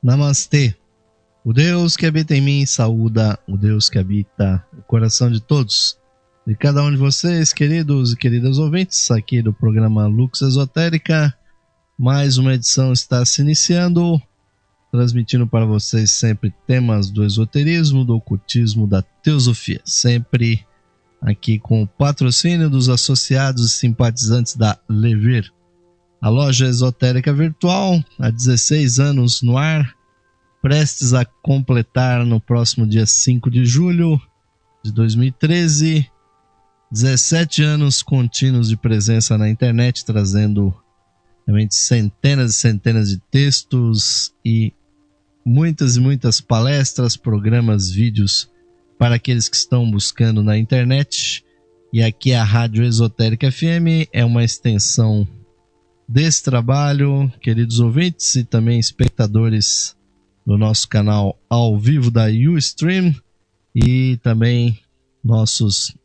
Namastê. O Deus que habita em mim saúda o Deus que habita o coração de todos. De cada um de vocês, queridos e queridas ouvintes, aqui do programa Lux Esotérica, mais uma edição está se iniciando, transmitindo para vocês sempre temas do esoterismo, do ocultismo, da teosofia, sempre aqui com o patrocínio dos associados e simpatizantes da Levir, a loja esotérica virtual, há 16 anos no ar, prestes a completar no próximo dia 5 de julho de 2013, 17 anos contínuos de presença na internet, trazendo realmente centenas e centenas de textos e muitas palestras, programas, vídeos para aqueles que estão buscando na internet. E aqui a Rádio Esotérica FM é uma extensão desse trabalho, queridos ouvintes e também espectadores do nosso canal ao vivo da Ustream e também nossos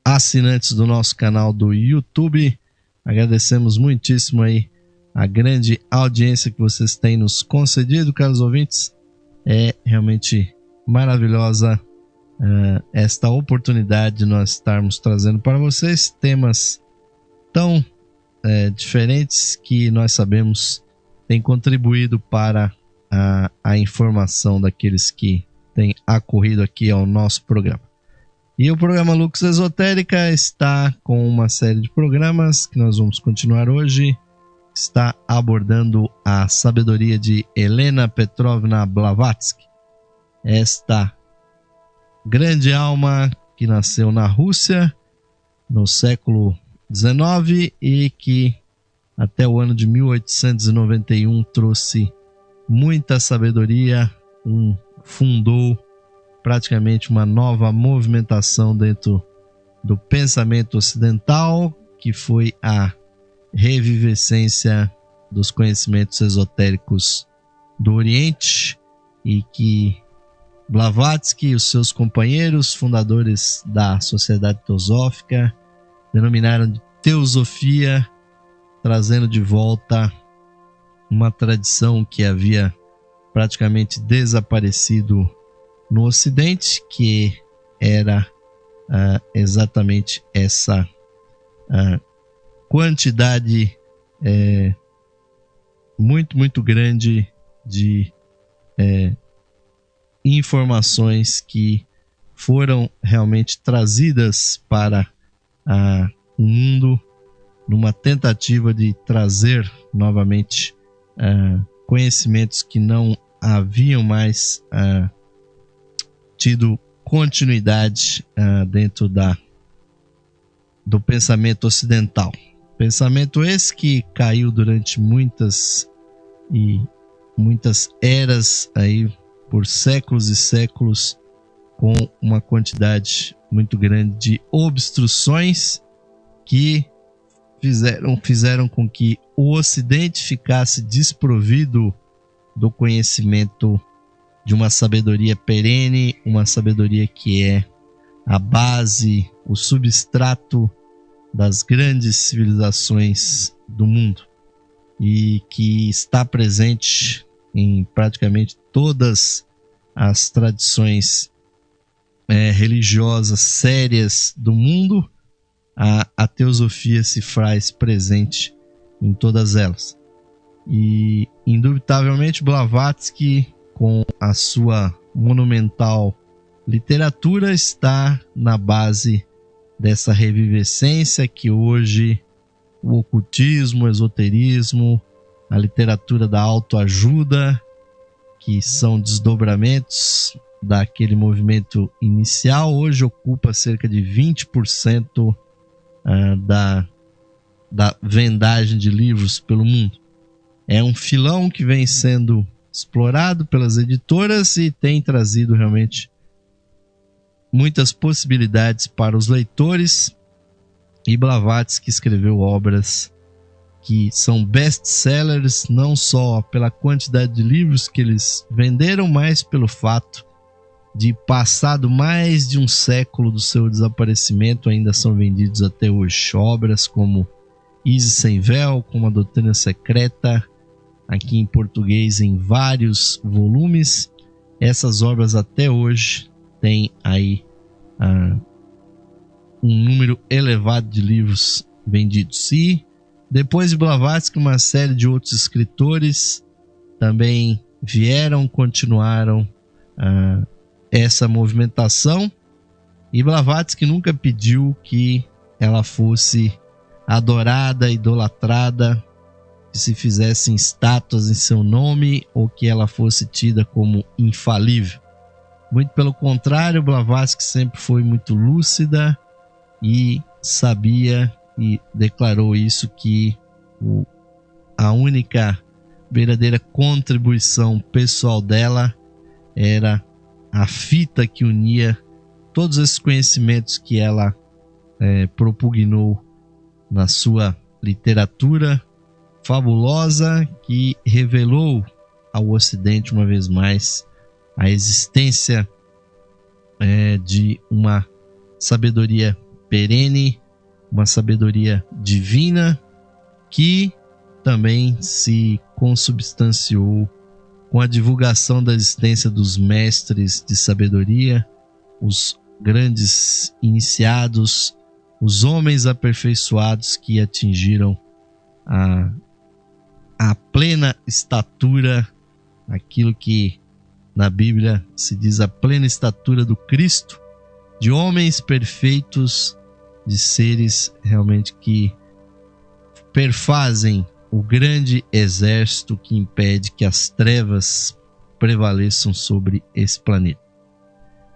assinantes do nosso canal do YouTube. Agradecemos muitíssimo aí a grande audiência que vocês têm nos concedido, caros ouvintes. É realmente maravilhosa esta oportunidade de nós estarmos trazendo para vocês temas tão diferentes que nós sabemos têm contribuído para a informação daqueles que têm acorrido aqui ao nosso programa. E o programa Lux Esotérica está com uma série de programas que nós vamos continuar hoje. Está abordando a sabedoria de Helena Petrovna Blavatsky, esta grande alma que nasceu na Rússia no século XIX e que até o ano de 1891 trouxe muita sabedoria, fundou praticamente uma nova movimentação dentro do pensamento ocidental, que foi a revivescência dos conhecimentos esotéricos do Oriente, e que Blavatsky e os seus companheiros, fundadores da Sociedade Teosófica, denominaram de teosofia, trazendo de volta uma tradição que havia praticamente desaparecido no Ocidente, que era exatamente essa quantidade muito grande de informações que foram realmente trazidas para o mundo numa tentativa de trazer novamente conhecimentos que não haviam mais tido continuidade dentro do pensamento ocidental. Pensamento esse que caiu durante muitas eras aí por séculos e séculos, com uma quantidade muito grande de obstruções que fizeram com que o Ocidente ficasse desprovido do conhecimento de uma sabedoria perene, uma sabedoria que é a base, o substrato das grandes civilizações do mundo e que está presente em praticamente todas as tradições religiosas sérias do mundo. A teosofia se faz presente em todas elas. E, indubitavelmente, Blavatsky, com a sua monumental literatura, está na base dessa revivescência que hoje o ocultismo, o esoterismo, a literatura da autoajuda, que são desdobramentos daquele movimento inicial, hoje ocupa cerca de 20% da vendagem de livros pelo mundo. É um filão que vem sendo explorado pelas editoras e tem trazido realmente muitas possibilidades para os leitores. E Blavatsky escreveu obras que são best-sellers, não só pela quantidade de livros que eles venderam, mas pelo fato de, passado mais de um século do seu desaparecimento, ainda são vendidos até hoje. Obras como Isis Sem Véu, como A Doutrina Secreta, aqui em português em vários volumes. Essas obras até hoje têm aí um número elevado de livros vendidos. E depois de Blavatsky, uma série de outros escritores também vieram, continuaram essa movimentação, e Blavatsky nunca pediu que ela fosse adorada, idolatrada, que se fizessem estátuas em seu nome ou que ela fosse tida como infalível. Muito pelo contrário, Blavatsky sempre foi muito lúcida e sabia, e declarou isso, que a única verdadeira contribuição pessoal dela era a fita que unia todos esses conhecimentos que ela propugnou na sua literatura fabulosa, que revelou ao Ocidente uma vez mais a existência de uma sabedoria perene, uma sabedoria divina, que também se consubstanciou com a divulgação da existência dos mestres de sabedoria, os grandes iniciados, os homens aperfeiçoados que atingiram a plena estatura, aquilo que na Bíblia se diz a plena estatura do Cristo, de homens perfeitos, de seres realmente que perfazem o grande exército que impede que as trevas prevaleçam sobre esse planeta.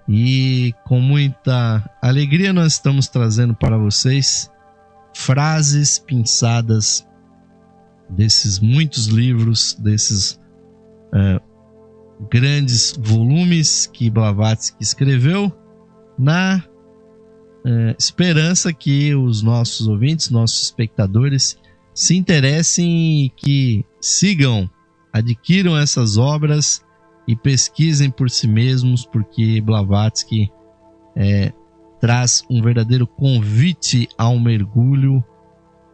E com muita alegria nós estamos trazendo para vocês frases pinçadas desses muitos livros, desses grandes volumes que Blavatsky escreveu, na esperança que os nossos ouvintes, nossos espectadores, se interessem e que sigam, adquiram essas obras e pesquisem por si mesmos, porque Blavatsky traz um verdadeiro convite a um mergulho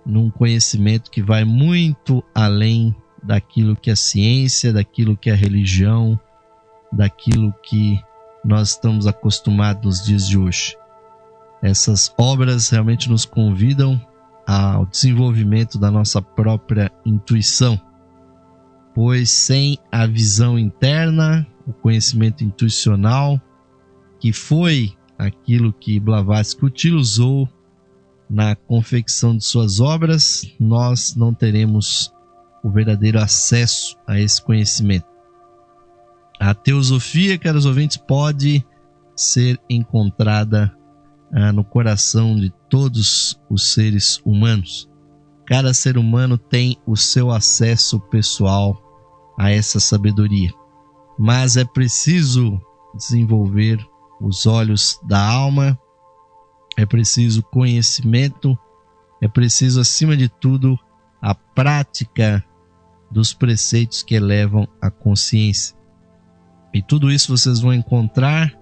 num conhecimento que vai muito além daquilo que a ciência, daquilo que a religião, daquilo que nós estamos acostumados nos dias de hoje. Essas obras realmente nos convidam ao desenvolvimento da nossa própria intuição, pois sem a visão interna, o conhecimento intuicional, que foi aquilo que Blavatsky utilizou na confecção de suas obras, nós não teremos o verdadeiro acesso a esse conhecimento. A teosofia, caros ouvintes, pode ser encontrada no coração de todos os seres humanos. Cada ser humano tem o seu acesso pessoal a essa sabedoria, mas é preciso desenvolver os olhos da alma, é preciso conhecimento, é preciso, acima de tudo, a prática dos preceitos que elevam a consciência. E tudo isso vocês vão encontrar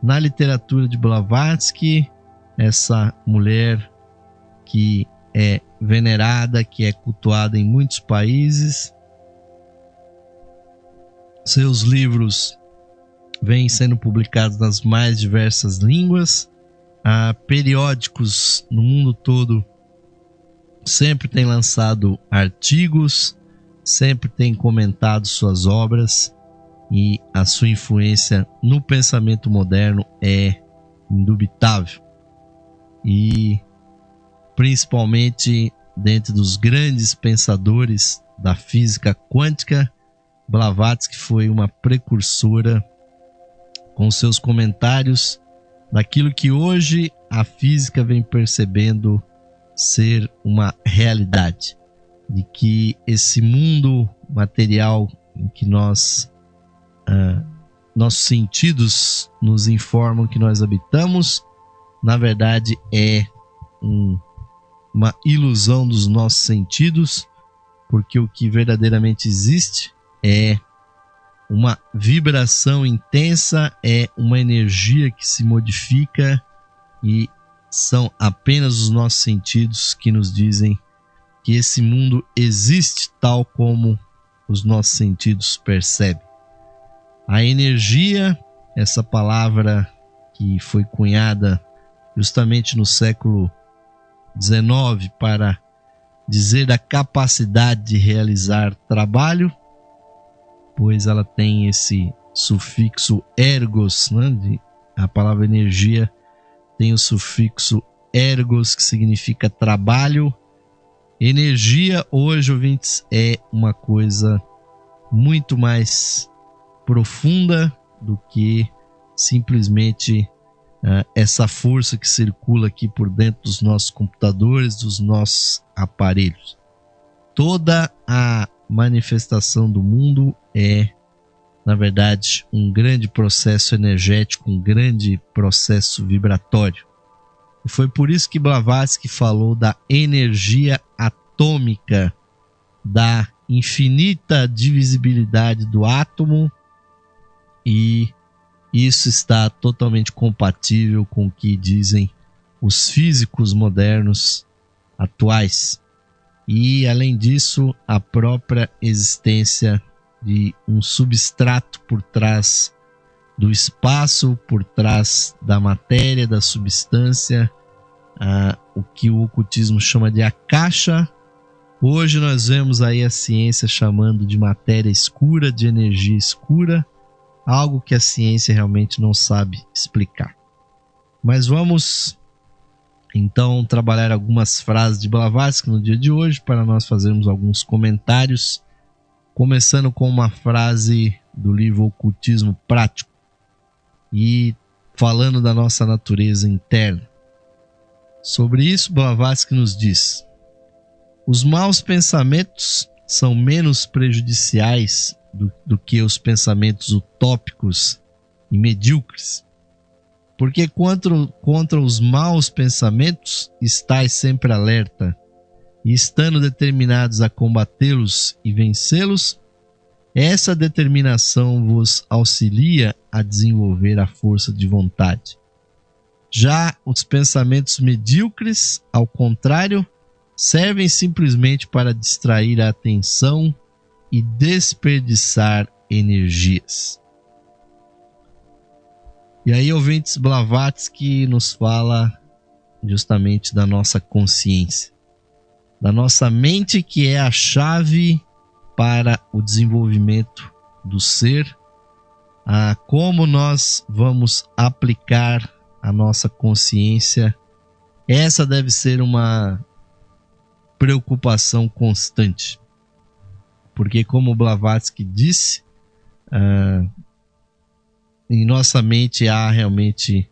na literatura de Blavatsky, essa mulher que é venerada, que é cultuada em muitos países. Seus livros vêm sendo publicados nas mais diversas línguas. Periódicos no mundo todo sempre têm lançado artigos, sempre têm comentado suas obras, e a sua influência no pensamento moderno é indubitável. E principalmente dentre dos grandes pensadores da física quântica, Blavatsky foi uma precursora com seus comentários daquilo que hoje a física vem percebendo ser uma realidade, de que esse mundo material em que nossos sentidos nos informam que nós habitamos, na verdade é uma ilusão dos nossos sentidos, porque o que verdadeiramente existe é uma vibração intensa, é uma energia que se modifica, e são apenas os nossos sentidos que nos dizem que esse mundo existe tal como os nossos sentidos percebem. A energia, essa palavra que foi cunhada justamente no século XIX para dizer da capacidade de realizar trabalho, pois ela tem esse sufixo ergos, né? A palavra energia tem o sufixo ergos, que significa trabalho. Energia hoje, ouvintes, é uma coisa muito mais profunda do que simplesmente essa força que circula aqui por dentro dos nossos computadores, dos nossos aparelhos. Toda a manifestação do mundo é, na verdade, um grande processo energético, um grande processo vibratório. E foi por isso que Blavatsky falou da energia atômica, da infinita divisibilidade do átomo, e isso está totalmente compatível com o que dizem os físicos modernos atuais. E, além disso, a própria existência de um substrato por trás do espaço, por trás da matéria, da substância, o que o ocultismo chama de akasha. Hoje nós vemos aí a ciência chamando de matéria escura, de energia escura, algo que a ciência realmente não sabe explicar. Mas vamos então trabalhar algumas frases de Blavatsky no dia de hoje para nós fazermos alguns comentários, começando com uma frase do livro Ocultismo Prático e falando da nossa natureza interna. Sobre isso, Blavatsky nos diz: os maus pensamentos são menos prejudiciais do que os pensamentos utópicos e medíocres, porque contra os maus pensamentos estais sempre alerta, e estando determinados a combatê-los e vencê-los, essa determinação vos auxilia a desenvolver a força de vontade. Já os pensamentos medíocres, ao contrário, servem simplesmente para distrair a atenção e desperdiçar energias. E aí, ouvintes, Blavatsky nos fala justamente da nossa consciência, da nossa mente, que é a chave para o desenvolvimento do ser, a como nós vamos aplicar a nossa consciência. Essa deve ser uma preocupação constante, porque, como Blavatsky disse, em nossa mente há realmente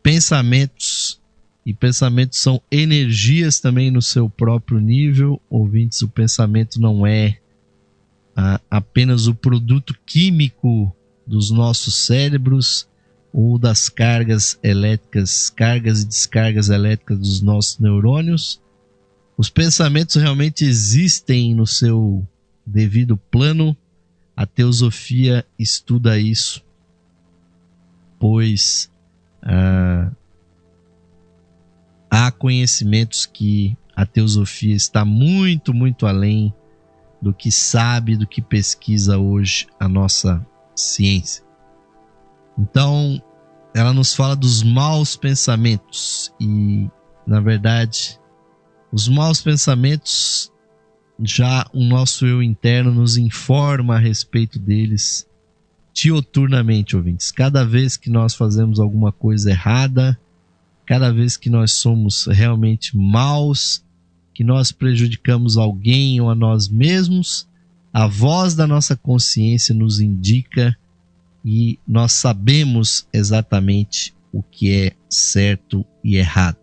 pensamentos, e pensamentos são energias também no seu próprio nível. Ouvintes, o pensamento não é apenas o produto químico dos nossos cérebros ou das cargas elétricas, cargas e descargas elétricas dos nossos neurônios. Os pensamentos realmente existem no seu devido plano. A teosofia estuda isso, pois há conhecimentos que a teosofia está muito, muito além do que sabe, do que pesquisa hoje a nossa ciência. Então, ela nos fala dos maus pensamentos e, na verdade, os maus pensamentos, já o nosso eu interno nos informa a respeito deles dioturnamente, ouvintes. Cada vez que nós fazemos alguma coisa errada, cada vez que nós somos realmente maus, que nós prejudicamos alguém ou a nós mesmos, a voz da nossa consciência nos indica e nós sabemos exatamente o que é certo e errado.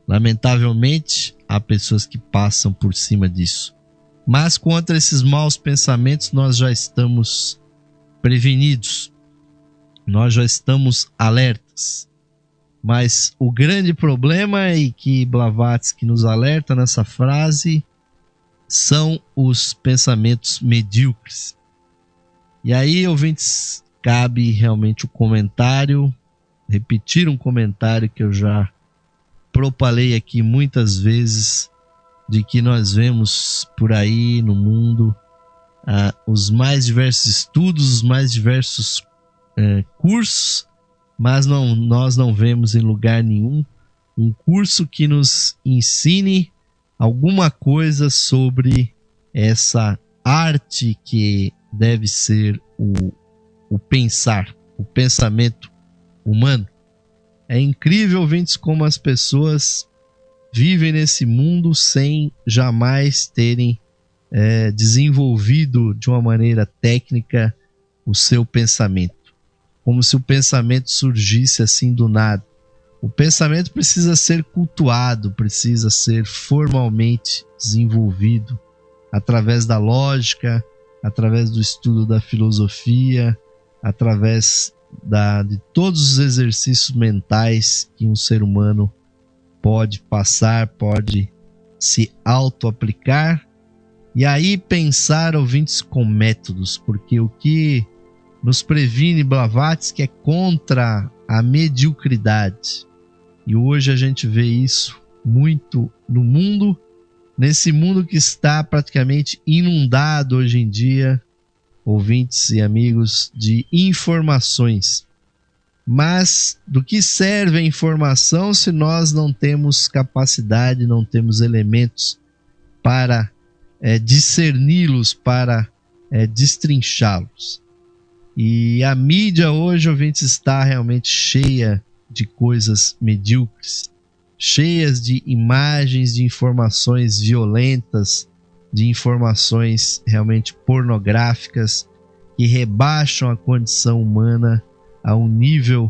Lamentavelmente, há pessoas que passam por cima disso. Mas contra esses maus pensamentos nós já estamos prevenidos, nós já estamos alertas. Mas o grande problema, e que Blavatsky nos alerta nessa frase, são os pensamentos medíocres. E aí, ouvintes, cabe realmente o comentário, repetir um comentário que eu já propalei aqui muitas vezes, de que nós vemos por aí no mundo os mais diversos estudos, os mais diversos cursos, mas nós não vemos em lugar nenhum um curso que nos ensine alguma coisa sobre essa arte que deve ser o pensar, o pensamento humano. É incrível, ouvintes, como as pessoas vivem nesse mundo sem jamais terem desenvolvido de uma maneira técnica o seu pensamento. Como se o pensamento surgisse assim do nada. O pensamento precisa ser cultuado, precisa ser formalmente desenvolvido através da lógica, através do estudo da filosofia, através de todos os exercícios mentais que um ser humano pode passar, pode se auto-aplicar. E aí pensar, ouvintes, com métodos, porque o que nos previne Blavatsky é contra a mediocridade. E hoje a gente vê isso muito no mundo, nesse mundo que está praticamente inundado hoje em dia, ouvintes e amigos, de informações. Mas do que serve a informação se nós não temos capacidade, não temos elementos para discerni-los, para destrinchá-los? E a mídia hoje, ouvintes, está realmente cheia de coisas medíocres, cheias de imagens, de informações violentas, de informações realmente pornográficas que rebaixam a condição humana a um nível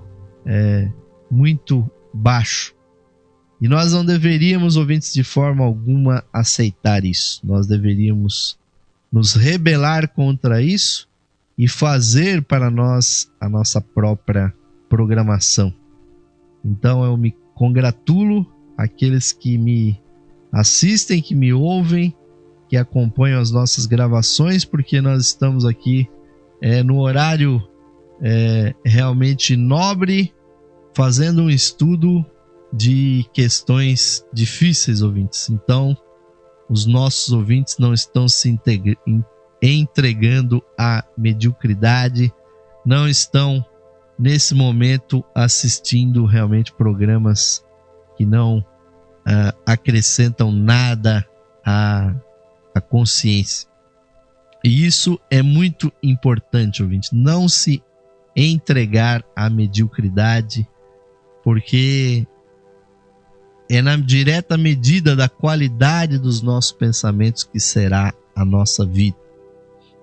muito baixo. E nós não deveríamos, ouvintes, de forma alguma aceitar isso. Nós deveríamos nos rebelar contra isso e fazer para nós a nossa própria programação. Então eu me congratulo àqueles que me assistem, que me ouvem, que acompanham as nossas gravações, porque nós estamos aqui no horário realmente nobre, fazendo um estudo de questões difíceis, ouvintes. Então, os nossos ouvintes não estão se entregando à mediocridade, não estão nesse momento assistindo realmente programas que não acrescentam nada à consciência. E isso é muito importante, ouvinte, não se entregar à mediocridade, porque é na direta medida da qualidade dos nossos pensamentos que será a nossa vida.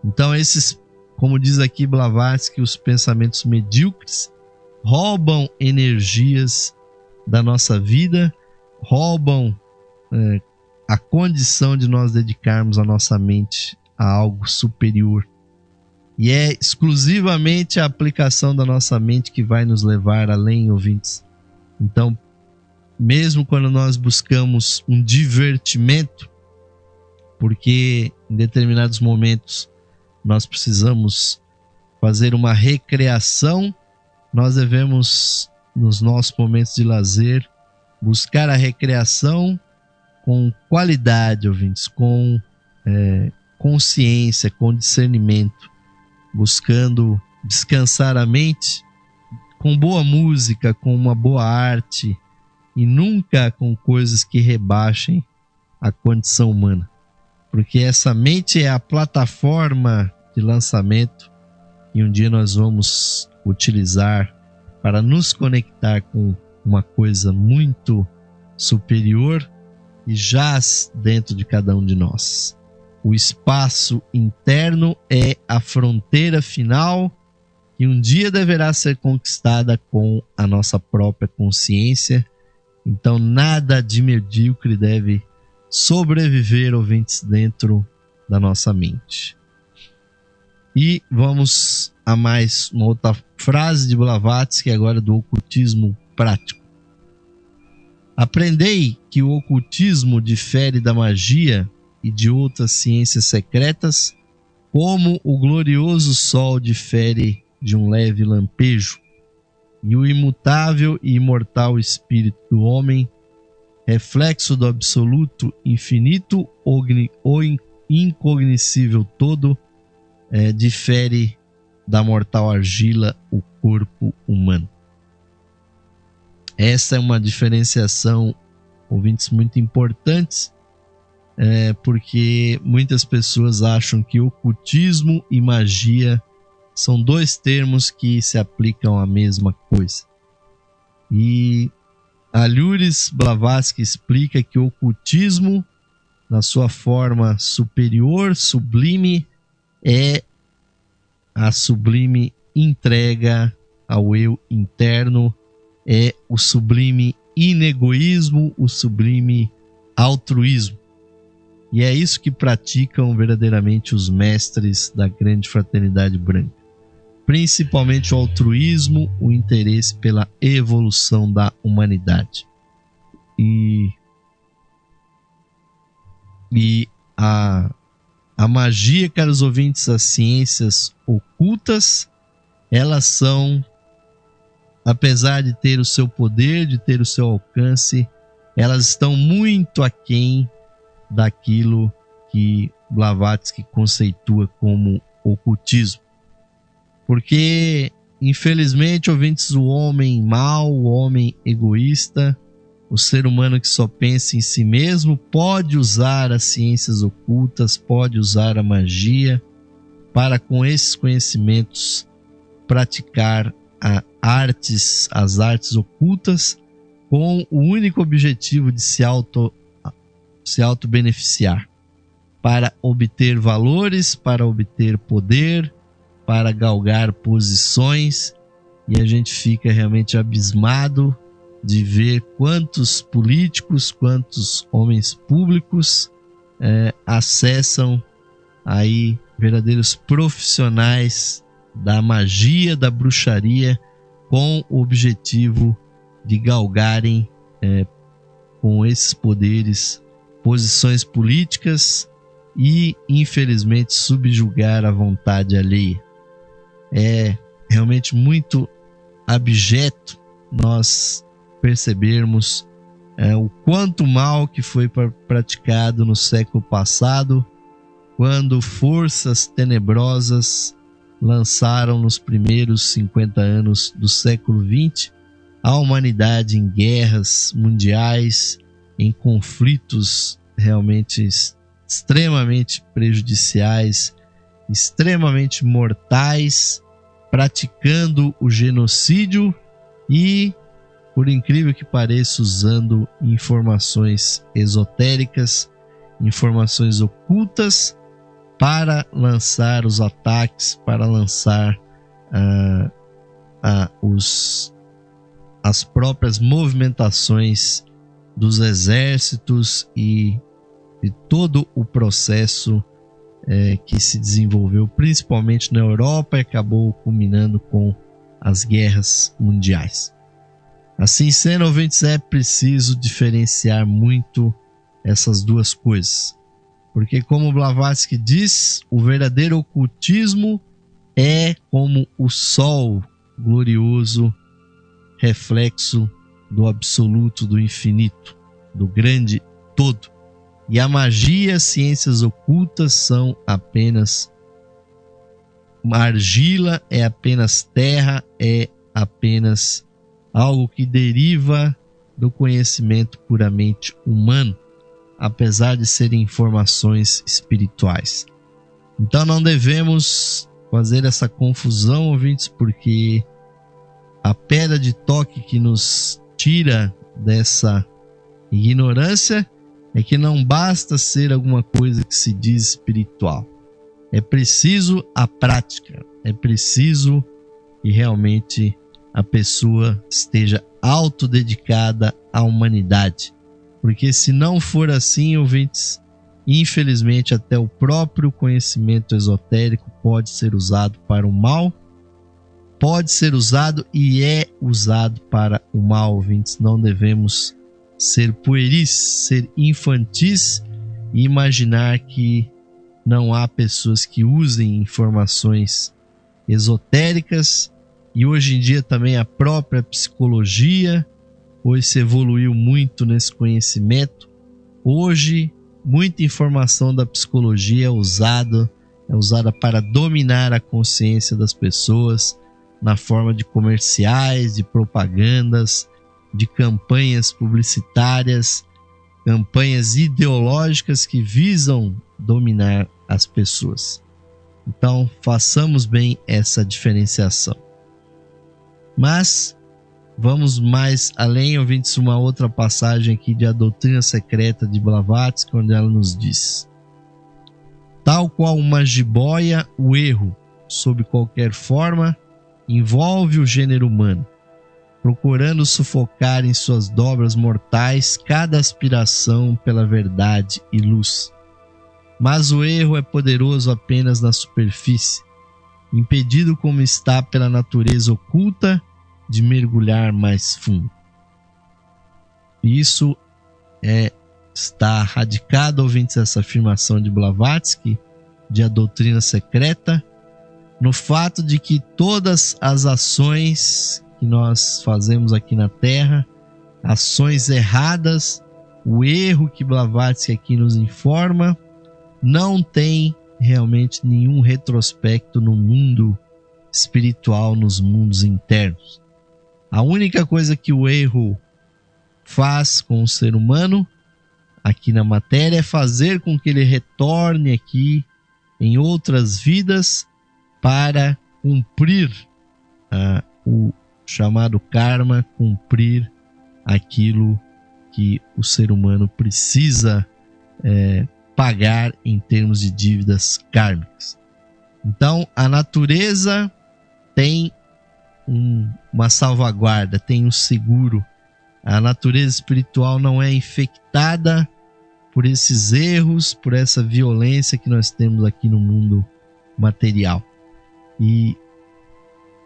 Então esses, como diz aqui Blavatsky, os pensamentos medíocres roubam energias da nossa vida, roubam a condição de nós dedicarmos a nossa mente a algo superior. E é exclusivamente a aplicação da nossa mente que vai nos levar além, ouvintes. Então, mesmo quando nós buscamos um divertimento, porque em determinados momentos nós precisamos fazer uma recreação, nós devemos, nos nossos momentos de lazer, buscar a recreação com qualidade, ouvintes, com consciência, com discernimento, buscando descansar a mente com boa música, com uma boa arte e nunca com coisas que rebaixem a condição humana. Porque essa mente é a plataforma de lançamento e um dia nós vamos utilizar para nos conectar com uma coisa muito superior e jaz dentro de cada um de nós. O espaço interno é a fronteira final que um dia deverá ser conquistada com a nossa própria consciência. Então nada de medíocre deve sobreviver, ouvintes, dentro da nossa mente. E vamos a mais uma outra frase de Blavatsky, agora do ocultismo prático. Aprendei que o ocultismo difere da magia e de outras ciências secretas, como o glorioso sol difere de um leve lampejo, e o imutável e imortal espírito do homem, reflexo do absoluto, infinito ou incognoscível todo, difere da mortal argila o corpo humano. Essa é uma diferenciação, ouvintes, muito importante, porque muitas pessoas acham que ocultismo e magia são dois termos que se aplicam à mesma coisa. E Aljuris Blavatsky explica que o ocultismo, na sua forma superior, sublime, é a sublime entrega ao eu interno, é o sublime inegoísmo, o sublime altruísmo. E é isso que praticam verdadeiramente os mestres da grande fraternidade branca. Principalmente o altruísmo, o interesse pela evolução da humanidade. E a magia, caros ouvintes, as ciências ocultas, elas são, apesar de ter o seu poder, de ter o seu alcance, elas estão muito aquém daquilo que Blavatsky conceitua como ocultismo. Porque, infelizmente, ouvintes, o homem mau, o homem egoísta, o ser humano que só pensa em si mesmo, pode usar as ciências ocultas, pode usar a magia para, com esses conhecimentos, praticar as artes ocultas com o único objetivo de se auto-beneficiar, para obter valores, para obter poder, para galgar posições, e a gente fica realmente abismado de ver quantos políticos, quantos homens públicos acessam aí verdadeiros profissionais da magia, da bruxaria, com o objetivo de galgarem com esses poderes posições políticas e, infelizmente, subjugar a vontade alheia. É realmente muito abjeto nós percebermos o quanto mal que foi praticado no século passado, quando forças tenebrosas lançaram nos primeiros 50 anos do século XX a humanidade em guerras mundiais, em conflitos realmente extremamente prejudiciais, extremamente mortais, praticando o genocídio e, por incrível que pareça, usando informações esotéricas, informações ocultas para lançar os ataques, para lançar as próprias movimentações dos exércitos e de todo o processo que se desenvolveu principalmente na Europa e acabou culminando com as guerras mundiais. Assim sendo, ouvintes, é preciso diferenciar muito essas duas coisas, porque, como Blavatsky diz, o verdadeiro ocultismo é como o sol glorioso, reflexo do absoluto, do infinito, do grande todo. E a magia, as ciências ocultas são apenas argila, é apenas terra, é apenas algo que deriva do conhecimento puramente humano, apesar de serem informações espirituais. Então não devemos fazer essa confusão, ouvintes, porque a pedra de toque que nos tira dessa ignorância é que não basta ser alguma coisa que se diz espiritual. É preciso a prática, é preciso que realmente a pessoa esteja autodedicada à humanidade. Porque se não for assim, ouvintes, infelizmente até o próprio conhecimento esotérico pode ser usado para o mal, pode ser usado e é usado para o mal, ouvintes. Não devemos ser pueris, ser infantis e imaginar que não há pessoas que usem informações esotéricas. E hoje em dia também a própria psicologia, hoje se evoluiu muito nesse conhecimento. Hoje muita informação da psicologia é usada é usada para dominar a consciência das pessoas na forma de comerciais, de propagandas, de campanhas publicitárias, campanhas ideológicas que visam dominar as pessoas. Então, façamos bem essa diferenciação. Mas vamos mais além, ouvintes, uma outra passagem aqui de A Doutrina Secreta de Blavatsky, onde ela nos diz: tal qual uma jiboia, o erro, sob qualquer forma, envolve o gênero humano, procurando sufocar em suas dobras mortais cada aspiração pela verdade e luz. Mas o erro é poderoso apenas na superfície, impedido como está pela natureza oculta de mergulhar mais fundo. Isso está radicado, ouvintes, essa afirmação de Blavatsky, de A Doutrina Secreta, no fato de que todas as ações que nós fazemos aqui na Terra, ações erradas, o erro que Blavatsky aqui nos informa, não tem realmente nenhum retrospecto no mundo espiritual, nos mundos internos. A única coisa que o erro faz com o ser humano aqui na matéria é fazer com que ele retorne aqui em outras vidas para cumprir o chamado karma, cumprir aquilo que o ser humano precisa pagar em termos de dívidas kármicas. Então, a natureza tem uma salvaguarda, tem um seguro. A natureza espiritual não é infectada por esses erros, por essa violência que nós temos aqui no mundo material. E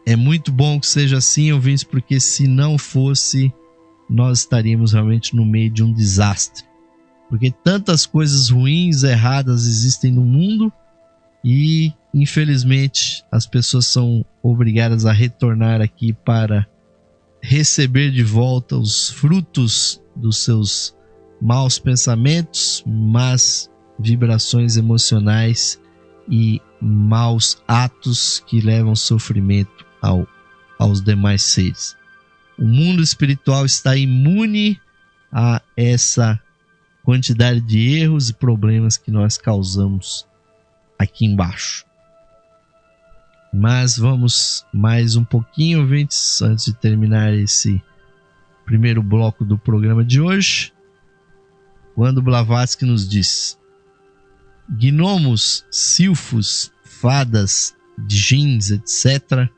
é muito bom que seja assim, ouvintes, porque se não fosse, nós estaríamos realmente no meio de um desastre. Porque tantas coisas ruins, erradas existem no mundo e, infelizmente, as pessoas são obrigadas a retornar aqui para receber de volta os frutos dos seus maus pensamentos, más vibrações emocionais e maus atos que levam sofrimento aos demais seres. O mundo espiritual está imune a essa quantidade de erros e problemas que nós causamos aqui embaixo. Mas vamos mais um pouquinho, ouvintes, antes de terminar esse primeiro bloco do programa de hoje, quando Blavatsky nos diz: gnomos, silfos, fadas, djinns, etc.,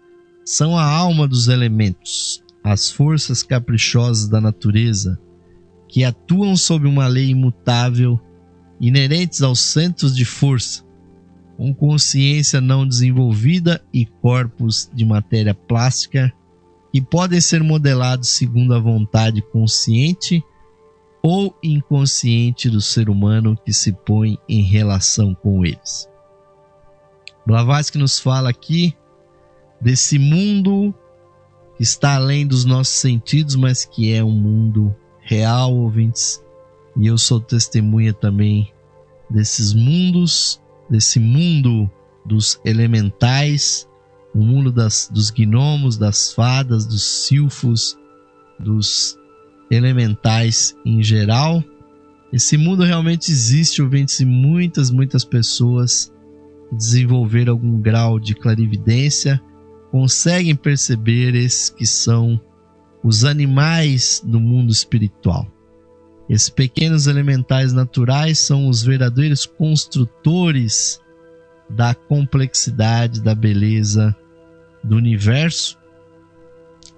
são a alma dos elementos, as forças caprichosas da natureza, que atuam sob uma lei imutável, inerentes aos centros de força, com consciência não desenvolvida e corpos de matéria plástica, que podem ser modelados segundo a vontade consciente ou inconsciente do ser humano que se põe em relação com eles. Blavatsky nos fala aqui desse mundo que está além dos nossos sentidos, mas que é um mundo real, ouvintes, e eu sou testemunha também desses mundos, desse mundo dos elementais, o mundo dos gnomos, das fadas, dos silfos, dos elementais em geral. Esse mundo realmente existe, ouvintes, e muitas pessoas que desenvolveram algum grau de clarividência conseguem perceber esses que são os animais do mundo espiritual. Esses pequenos elementais naturais são os verdadeiros construtores da complexidade, da beleza do universo,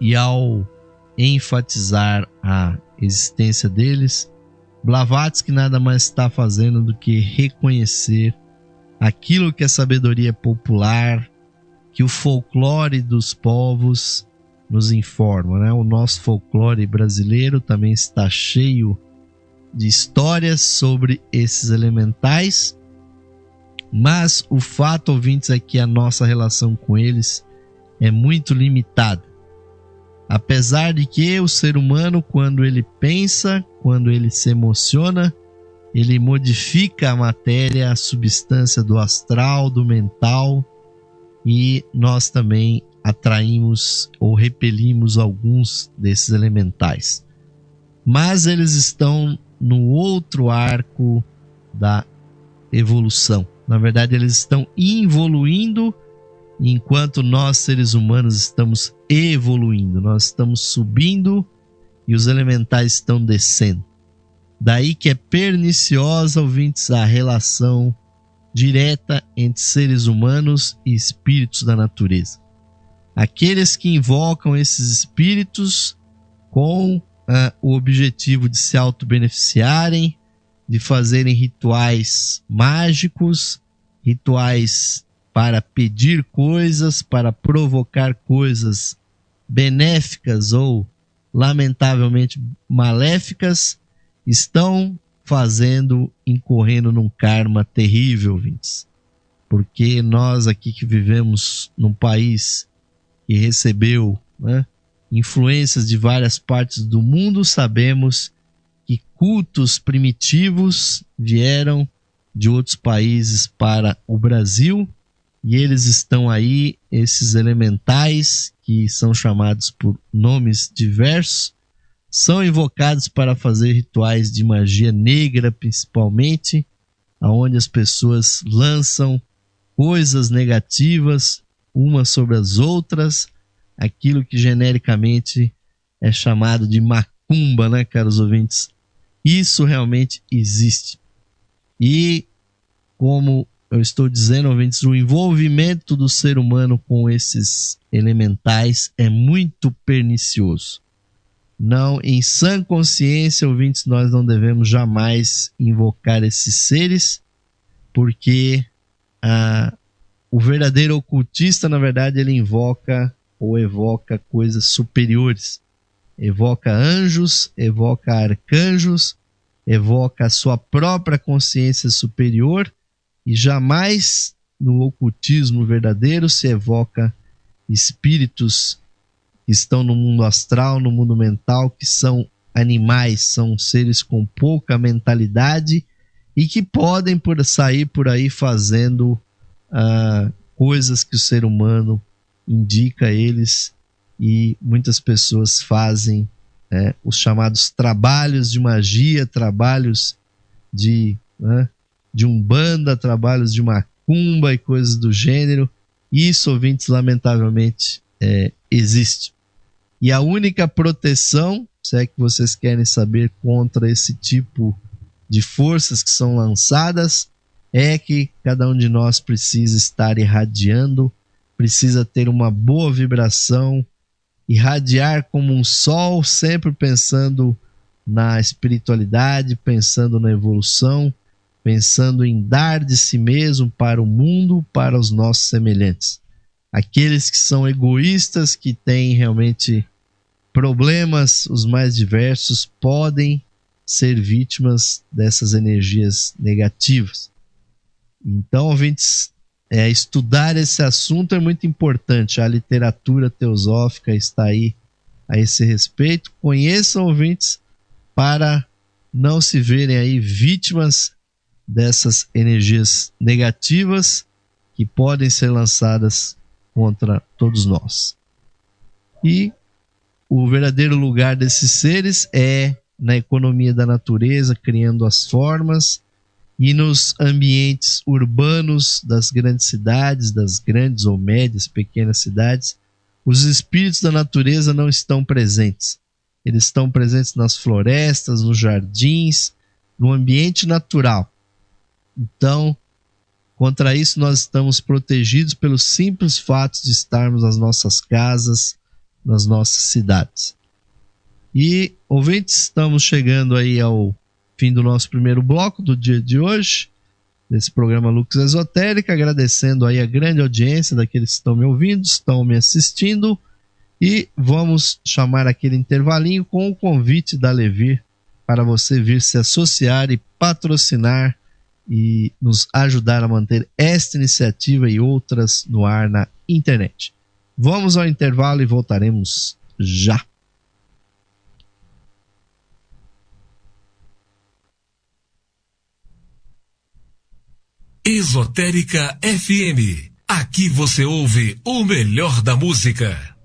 e ao enfatizar a existência deles, Blavatsky nada mais está fazendo do que reconhecer aquilo que a sabedoria popular, que o folclore dos povos nos informa, né? O nosso folclore brasileiro também está cheio de histórias sobre esses elementais, mas o fato, ouvintes, é que a nossa relação com eles é muito limitada. Apesar de que o ser humano, quando ele pensa, quando ele se emociona, ele modifica a matéria, a substância do astral, do mental, e nós também atraímos ou repelimos alguns desses elementais. Mas eles estão no outro arco da evolução. Na verdade, eles estão involuindo, enquanto nós, seres humanos, estamos evoluindo. Nós estamos subindo e os elementais estão descendo. Daí que é perniciosa, ouvintes, a relação direta entre seres humanos e espíritos da natureza. Aqueles que invocam esses espíritos com o objetivo de se auto-beneficiarem, de fazerem rituais mágicos, rituais para pedir coisas, para provocar coisas benéficas ou lamentavelmente maléficas, estão incorrendo num karma terrível, ouvintes. Porque nós aqui que vivemos num país que recebeu, influências de várias partes do mundo, sabemos que cultos primitivos vieram de outros países para o Brasil, e eles estão aí, esses elementais, que são chamados por nomes diversos, são invocados para fazer rituais de magia negra, principalmente, onde as pessoas lançam coisas negativas umas sobre as outras, aquilo que genericamente é chamado de macumba, né, caros ouvintes? Isso realmente existe. E, como eu estou dizendo, ouvintes, o envolvimento do ser humano com esses elementais é muito pernicioso. Não, em sã consciência, ouvintes, nós não devemos jamais invocar esses seres, porque o verdadeiro ocultista, na verdade, ele invoca ou evoca coisas superiores. Evoca anjos, evoca arcanjos, evoca a sua própria consciência superior, e jamais no ocultismo verdadeiro se evoca espíritos que estão no mundo astral, no mundo mental, que são animais, são seres com pouca mentalidade e que podem sair por aí fazendo coisas que o ser humano indica a eles, e muitas pessoas fazem os chamados trabalhos de magia, trabalhos de umbanda, trabalhos de macumba e coisas do gênero. Isso, ouvintes, lamentavelmente existe. E a única proteção, se é que vocês querem saber, contra esse tipo de forças que são lançadas, é que cada um de nós precisa estar irradiando, precisa ter uma boa vibração, irradiar como um sol, sempre pensando na espiritualidade, pensando na evolução, pensando em dar de si mesmo para o mundo, para os nossos semelhantes. Aqueles que são egoístas, que têm realmente problemas os mais diversos, podem ser vítimas dessas energias negativas. Então, ouvintes, estudar esse assunto é muito importante. A literatura teosófica está aí a esse respeito. Conheçam, ouvintes, para não se verem aí vítimas dessas energias negativas que podem ser lançadas contra todos nós. E o verdadeiro lugar desses seres é na economia da natureza, criando as formas, e nos ambientes urbanos das grandes cidades, das grandes ou médias, pequenas cidades, os espíritos da natureza não estão presentes. Eles estão presentes nas florestas, nos jardins, no ambiente natural. Então, contra isso, nós estamos protegidos pelo simples fato de estarmos nas nossas casas, nas nossas cidades. E, ouvintes, estamos chegando aí ao fim do nosso primeiro bloco do dia de hoje, desse programa Lux Esotérica, agradecendo aí a grande audiência daqueles que estão me ouvindo, estão me assistindo, e vamos chamar aquele intervalinho com o convite da Levir para você vir se associar e patrocinar e nos ajudar a manter esta iniciativa e outras no ar na internet. Vamos ao intervalo e voltaremos já. Esotérica FM. Aqui você ouve o melhor da música.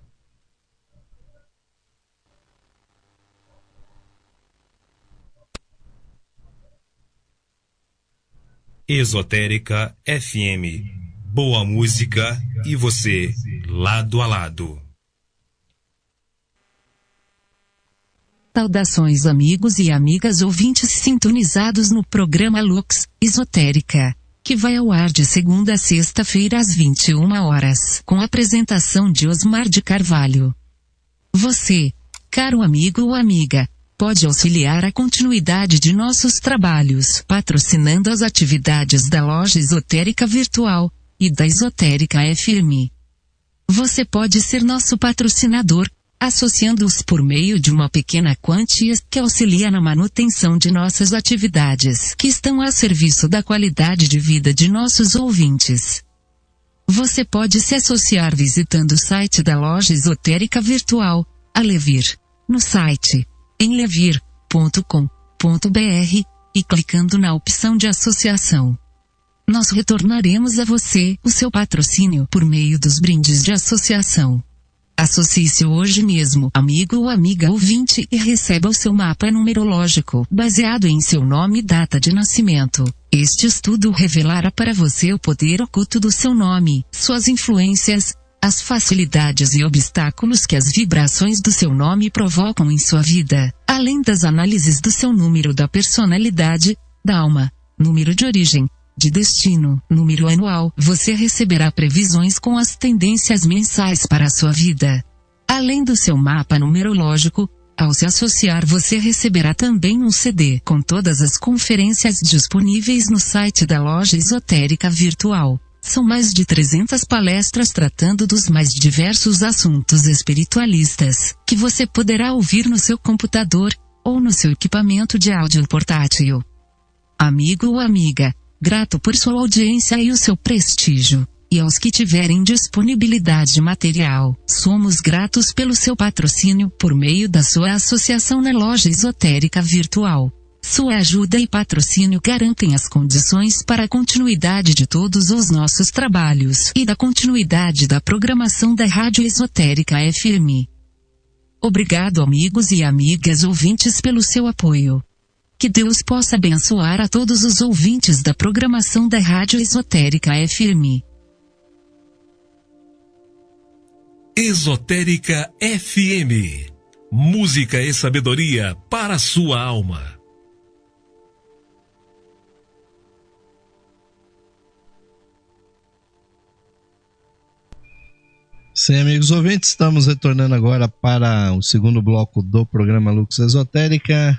Esotérica FM. Boa música e você lado a lado. Saudações amigos e amigas ouvintes sintonizados no programa Lux Esotérica, que vai ao ar de segunda a sexta-feira às 21 horas, com a apresentação de Osmar de Carvalho. Você, caro amigo ou amiga, pode auxiliar a continuidade de nossos trabalhos, patrocinando as atividades da Loja Esotérica Virtual e da Esotérica FM. Você pode ser nosso patrocinador, associando-os por meio de uma pequena quantia que auxilia na manutenção de nossas atividades, que estão a serviço da qualidade de vida de nossos ouvintes. Você pode se associar visitando o site da Loja Esotérica Virtual, a Levir, no site enlevir.com.br, e clicando na opção de associação. Nós retornaremos a você o seu patrocínio por meio dos brindes de associação. Associe-se hoje mesmo, amigo ou amiga ouvinte, e receba o seu mapa numerológico, baseado em seu nome e data de nascimento. Este estudo revelará para você o poder oculto do seu nome, suas influências, as facilidades e obstáculos que as vibrações do seu nome provocam em sua vida, além das análises do seu número da personalidade, da alma, número de origem, de destino, número anual. Você receberá previsões com as tendências mensais para a sua vida. Além do seu mapa numerológico, ao se associar você receberá também um CD com todas as conferências disponíveis no site da Loja Esotérica Virtual. São mais de 300 palestras tratando dos mais diversos assuntos espiritualistas, que você poderá ouvir no seu computador, ou no seu equipamento de áudio portátil. Amigo ou amiga, grato por sua audiência e o seu prestígio, e aos que tiverem disponibilidade material, somos gratos pelo seu patrocínio por meio da sua associação na Loja Esotérica Virtual. Sua ajuda e patrocínio garantem as condições para a continuidade de todos os nossos trabalhos e da continuidade da programação da Rádio Esotérica FM. Obrigado, amigos e amigas ouvintes, pelo seu apoio. Que Deus possa abençoar a todos os ouvintes da programação da Rádio Esotérica FM. Esotérica FM. Música e sabedoria para a sua alma. Sim, amigos ouvintes, estamos retornando agora para o segundo bloco do programa Lux Esotérica,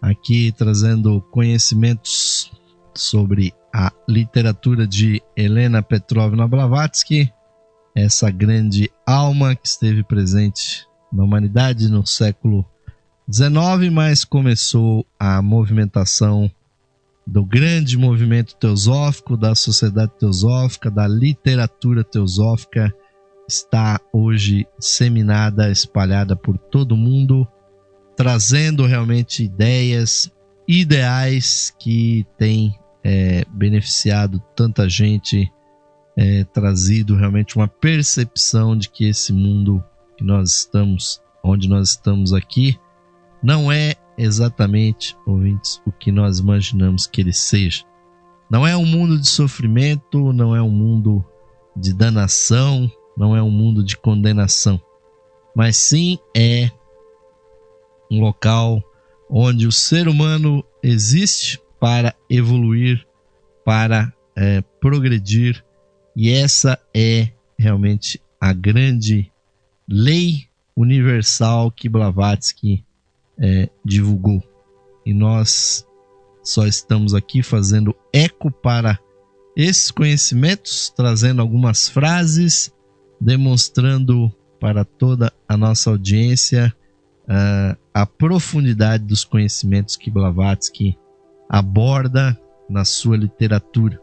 aqui trazendo conhecimentos sobre a literatura de Helena Petrovna Blavatsky, essa grande alma que esteve presente na humanidade no século XIX, mas começou a movimentação do grande movimento teosófico, da sociedade teosófica, da literatura teosófica, está hoje disseminada, espalhada por todo o mundo, trazendo realmente ideais que têm beneficiado tanta gente, trazido realmente uma percepção de que esse mundo que nós estamos, onde nós estamos aqui, não é exatamente, ouvintes, o que nós imaginamos que ele seja. Não é um mundo de sofrimento, não é um mundo de danação, não é um mundo de condenação, mas sim é um local onde o ser humano existe para evoluir, para progredir, e essa é realmente a grande lei universal que Blavatsky divulgou. E nós só estamos aqui fazendo eco para esses conhecimentos, trazendo algumas frases, demonstrando para toda a nossa audiência a profundidade dos conhecimentos que Blavatsky aborda na sua literatura.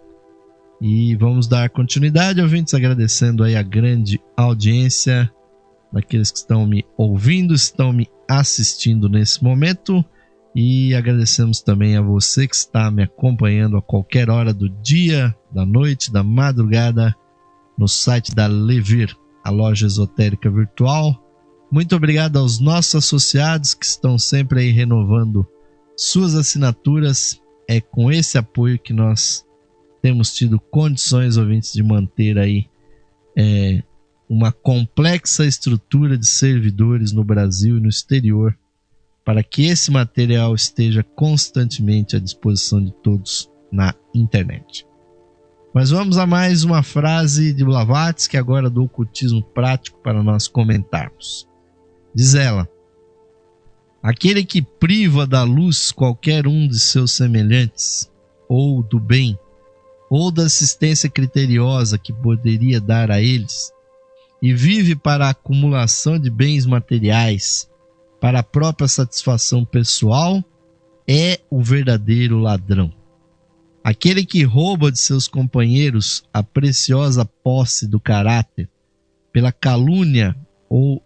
E vamos dar continuidade, ouvintes, agradecendo aí a grande audiência daqueles que estão me ouvindo, estão me assistindo nesse momento. E agradecemos também a você que está me acompanhando a qualquer hora do dia, da noite, da madrugada, no site da Levir, a loja esotérica virtual. Muito obrigado aos nossos associados que estão sempre aí renovando suas assinaturas. É com esse apoio que nós temos tido condições, ouvintes, de manter aí uma complexa estrutura de servidores no Brasil e no exterior, para que esse material esteja constantemente à disposição de todos na internet. Mas vamos a mais uma frase de Blavatsky, agora do ocultismo prático, para nós comentarmos. Diz ela: aquele que priva da luz qualquer um de seus semelhantes, ou do bem, ou da assistência criteriosa que poderia dar a eles, e vive para a acumulação de bens materiais, para a própria satisfação pessoal, é o verdadeiro ladrão. Aquele que rouba de seus companheiros a preciosa posse do caráter, pela calúnia ou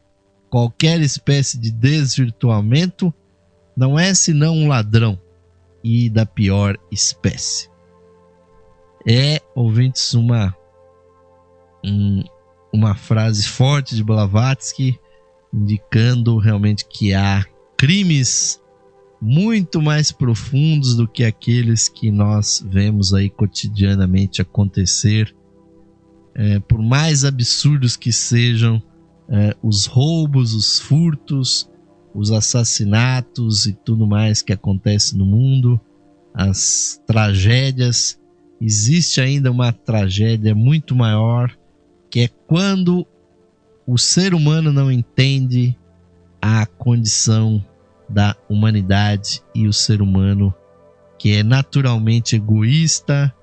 qualquer espécie de desvirtuamento, não é senão um ladrão, e da pior espécie. Ouvintes, uma frase forte de Blavatsky, indicando realmente que há crimes muito mais profundos do que aqueles que nós vemos aí cotidianamente acontecer, por mais absurdos que sejam os roubos, os furtos, os assassinatos e tudo mais que acontece no mundo, as tragédias. Existe ainda uma tragédia muito maior, que é quando o ser humano não entende a condição da humanidade e o ser humano, que é naturalmente egoísta,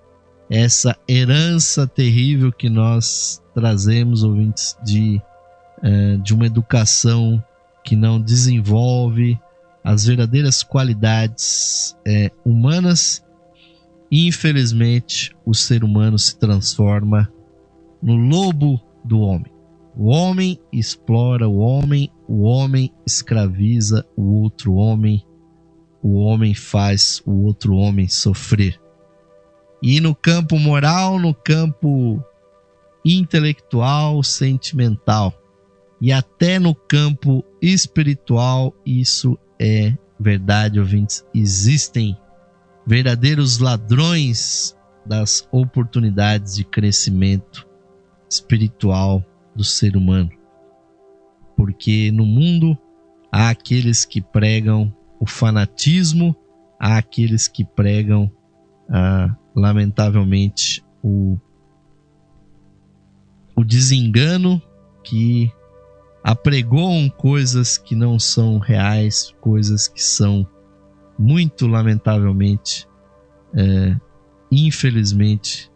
essa herança terrível que nós trazemos, ouvintes, de uma educação que não desenvolve as verdadeiras qualidades humanas. E, infelizmente, o ser humano se transforma no lobo do homem. O homem explora o homem escraviza o homem faz o outro homem sofrer. E no campo moral, no campo intelectual, sentimental e até no campo espiritual, isso é verdade, ouvintes. Existem verdadeiros ladrões das oportunidades de crescimento espiritual do ser humano, porque no mundo há aqueles que pregam o fanatismo, há aqueles que pregam lamentavelmente o desengano, que apregoam coisas que não são reais, coisas que são muito lamentavelmente, infelizmente,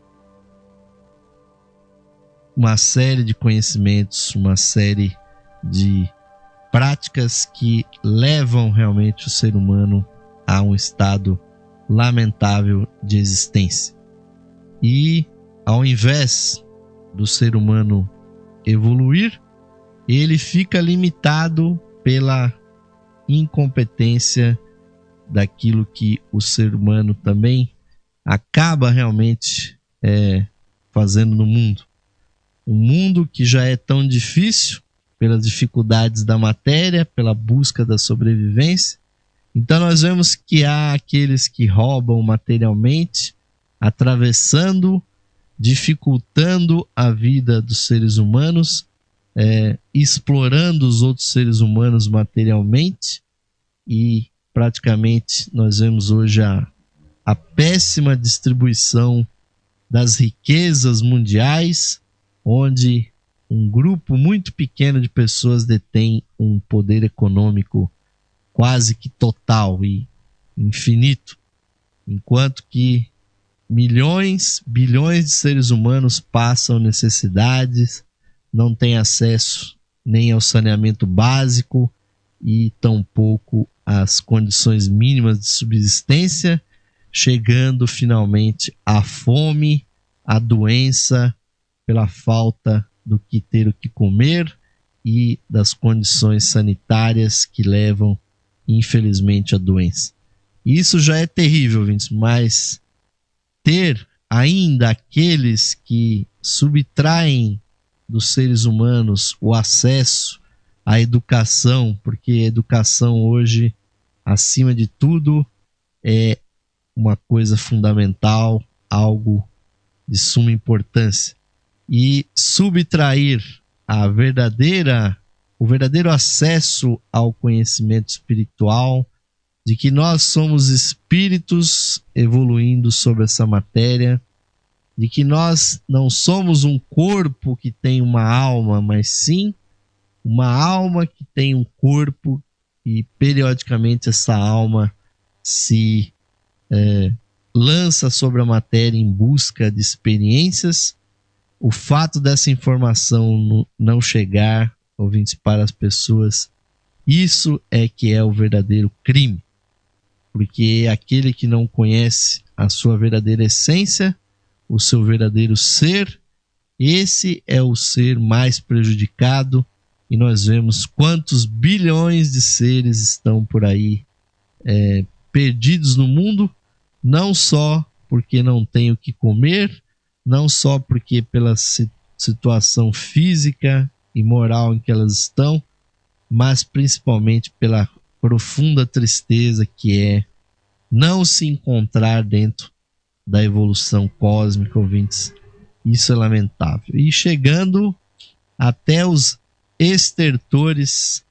uma série de conhecimentos, uma série de práticas que levam realmente o ser humano a um estado lamentável de existência. E ao invés do ser humano evoluir, ele fica limitado pela incompetência daquilo que o ser humano também acaba realmente fazendo no mundo. Um mundo que já é tão difícil pelas dificuldades da matéria, pela busca da sobrevivência. Então nós vemos que há aqueles que roubam materialmente, atravessando, dificultando a vida dos seres humanos, explorando os outros seres humanos materialmente, e praticamente nós vemos hoje a péssima distribuição das riquezas mundiais, onde um grupo muito pequeno de pessoas detém um poder econômico quase que total e infinito, enquanto que milhões, bilhões de seres humanos passam necessidades, não têm acesso nem ao saneamento básico e tampouco às condições mínimas de subsistência, chegando finalmente à fome, à doença, pela falta do que ter o que comer e das condições sanitárias que levam, infelizmente, à doença. Isso já é terrível, ouvintes, mas ter ainda aqueles que subtraem dos seres humanos o acesso à educação, porque a educação hoje, acima de tudo, é uma coisa fundamental, algo de suma importância. E subtrair o verdadeiro acesso ao conhecimento espiritual, de que nós somos espíritos evoluindo sobre essa matéria, de que nós não somos um corpo que tem uma alma, mas sim uma alma que tem um corpo, e periodicamente essa alma se lança sobre a matéria em busca de experiências. O fato dessa informação não chegar, ouvintes, para as pessoas, isso é que é o verdadeiro crime, porque aquele que não conhece a sua verdadeira essência, o seu verdadeiro ser, esse é o ser mais prejudicado, e nós vemos quantos bilhões de seres estão por aí perdidos no mundo, não só porque não têm o que comer, não só porque pela situação física e moral em que elas estão, mas principalmente pela profunda tristeza que é não se encontrar dentro da evolução cósmica, ouvintes. Isso é lamentável. E chegando até os estertores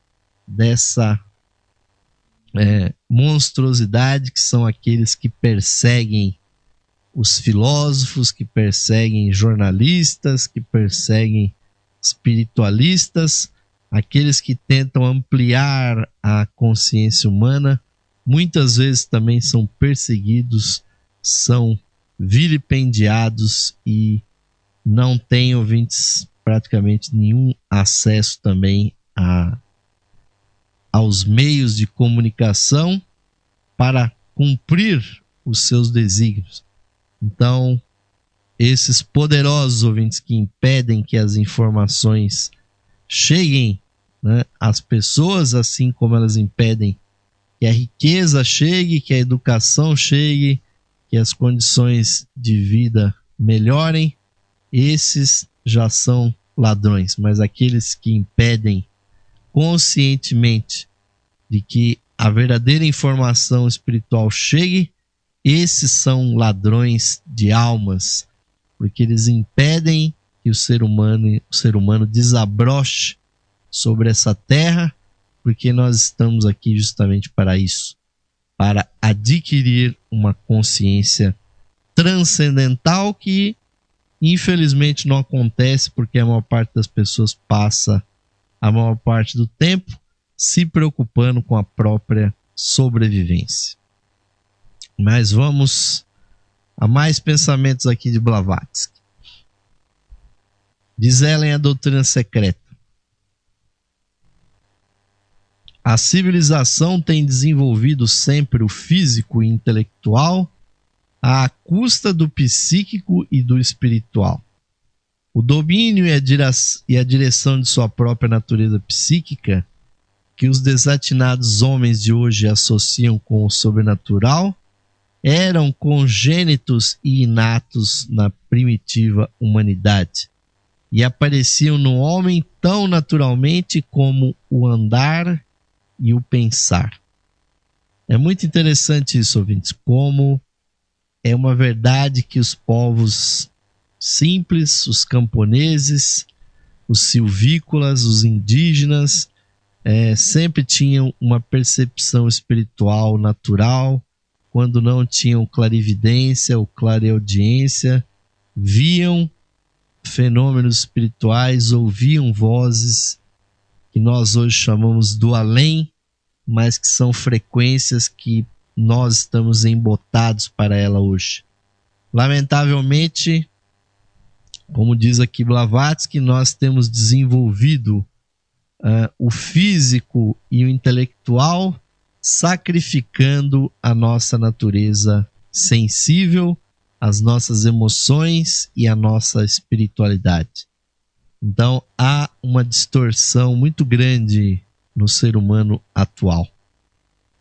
dessa monstruosidade, que são aqueles que perseguem os filósofos, que perseguem jornalistas, que perseguem espiritualistas, aqueles que tentam ampliar a consciência humana, muitas vezes também são perseguidos, são vilipendiados e não têm, ouvintes, praticamente nenhum acesso também aos meios de comunicação para cumprir os seus desígnios. Então, esses poderosos ouvintes que impedem que as informações cheguem, né, às pessoas, assim como elas impedem que a riqueza chegue, que a educação chegue, que as condições de vida melhorem, esses já são ladrões. Mas aqueles que impedem conscientemente de que a verdadeira informação espiritual chegue, esses são ladrões de almas, porque eles impedem que o ser humano desabroche sobre essa terra, porque nós estamos aqui justamente para isso, para adquirir uma consciência transcendental que infelizmente não acontece, porque a maior parte das pessoas passa a maior parte do tempo se preocupando com a própria sobrevivência. Mas vamos a mais pensamentos aqui de Blavatsky. Diz ela em A Doutrina Secreta: a civilização tem desenvolvido sempre o físico e intelectual à custa do psíquico e do espiritual. O domínio e a direção de sua própria natureza psíquica, que os desatinados homens de hoje associam com o sobrenatural, eram congênitos e inatos na primitiva humanidade, e apareciam no homem tão naturalmente como o andar e o pensar. É muito interessante isso, ouvintes, como é uma verdade que os povos simples, os camponeses, os silvícolas, os indígenas, sempre tinham uma percepção espiritual natural, quando não tinham clarividência ou clareaudiência, viam fenômenos espirituais, ouviam vozes que nós hoje chamamos do além, mas que são frequências que nós estamos embotados para ela hoje. Lamentavelmente, como diz aqui Blavatsky, nós temos desenvolvido o físico e o intelectual, sacrificando a nossa natureza sensível, as nossas emoções e a nossa espiritualidade. Então há uma distorção muito grande no ser humano atual.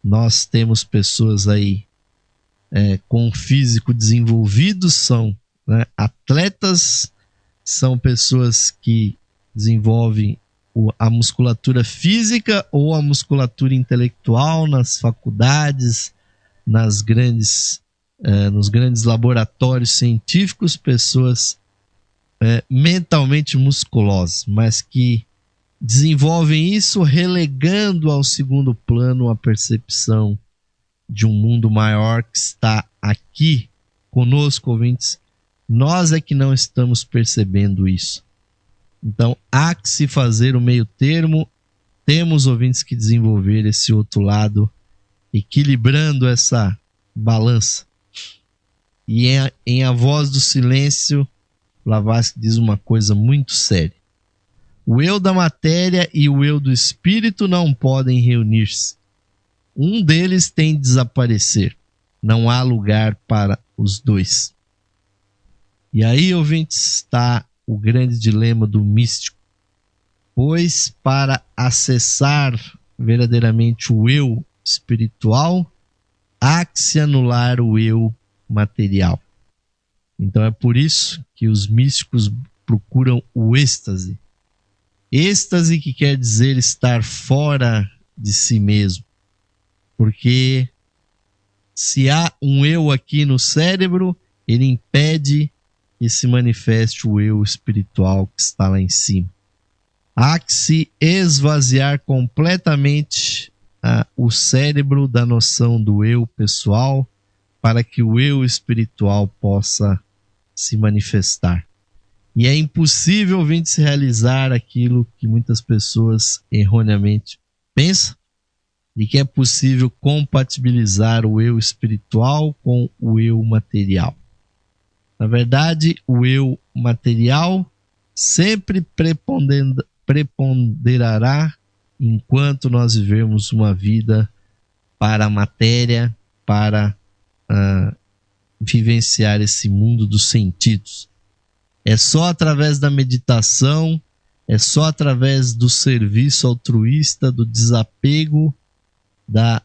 nós temos pessoas aí com físico desenvolvido, são, né, atletas, são pessoas que desenvolvem a musculatura física ou a musculatura intelectual nas faculdades, nos grandes laboratórios científicos, pessoas mentalmente musculosas, mas que desenvolvem isso relegando ao segundo plano a percepção de um mundo maior que está aqui conosco, ouvintes. Nós é que não estamos percebendo isso. Então, há que se fazer o meio termo. Temos, ouvintes, que desenvolver esse outro lado, equilibrando essa balança. E em A Voz do Silêncio, Blavatsky diz uma coisa muito séria. O eu da matéria e o eu do espírito não podem reunir-se. Um deles tem de desaparecer. Não há lugar para os dois. E aí, ouvintes, está o grande dilema do místico. Pois para acessar verdadeiramente o eu espiritual, há que se anular o eu material. Então é por isso que os místicos procuram o êxtase. Êxtase que quer dizer estar fora de si mesmo. Porque se há um eu aqui no cérebro, ele impede que se manifeste o eu espiritual que está lá em cima. Há que se esvaziar completamente o cérebro da noção do eu pessoal para que o eu espiritual possa se manifestar. E é impossível, ouvinte, realizar aquilo que muitas pessoas erroneamente pensam, de que é possível compatibilizar o eu espiritual com o eu material. Na verdade, o eu material sempre preponderará enquanto nós vivemos uma vida para a matéria, para vivenciar esse mundo dos sentidos. É só através da meditação, é só através do serviço altruísta, do desapego, da